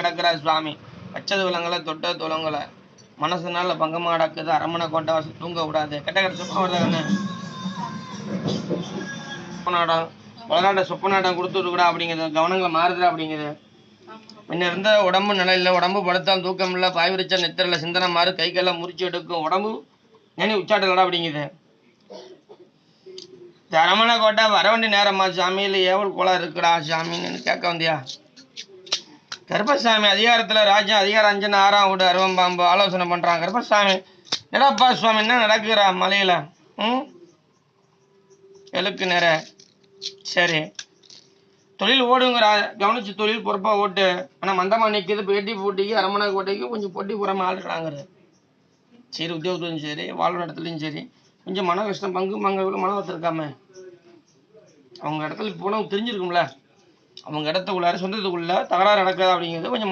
கிடக்கிறார் சுவாமி. வச்சது விலங்குல தொட்ட துலங்குல மனசுனால பங்கமா கிடக்குது. அரமனை கோட்டை வாசல் தூங்க விடாது. கெட்டகர சொப்பநாடம் உலகாண்ட சொப்பநாட்டம் கொடுத்துட்டு கூட அப்படிங்கிறது கவனங்களை மாறுதுடா அப்படிங்கிறது. முன்ன இருந்த உடம்பு நிலையில உடம்பு படுத்தால் தூக்கம் இல்லை. பாய் விரிச்சா நெத்திரல சிந்தனை மாறு. கைக்கெல்லாம் முறிச்சு எடுக்கும். உடம்பு நினை உச்சாட்டலடா அப்படிங்குது. அரமனை கோட்டை வர வேண்டிய நேரமா சாமி? இல்லை ஏவல் கோலா இருக்குடா சாமின்னு கேட்க வந்தியா? கருப்பசாமி அதிகாரத்தில் ராஜ்யம் அதிகாரம் 5 6 வீடு அருவம்பாம்பு ஆலோசனை பண்ணுறான். கருப்பசாமி என்னப்பா சுவாமி என்ன நடக்குறா மலையில்? எழுக்கு நேர சரி தொழில் ஓடுங்கிறா. கவனிச்சு தொழில் பொறுப்பாக ஓட்டு. ஆனால் மந்தமாக நிற்கிது. பேட்டி போட்டிக்கு அரமனை கோட்டைக்கு கொஞ்சம் போட்டி புறமா ஆளுக்கிறாங்கிறது. சரி உத்தியோகத்துலையும் சரி வாழ்வு இடத்துலையும் சரி கொஞ்சம் மன கஷ்டம் பங்கு மங்க மன வச்சிருக்காம அவங்க இடத்துல போனவங்க தெரிஞ்சிருக்கும்ல. அவங்க இடத்துக்குள்ளார சொந்தத்துக்குள்ள தகராறு நடக்குது அப்படிங்கிறது கொஞ்சம்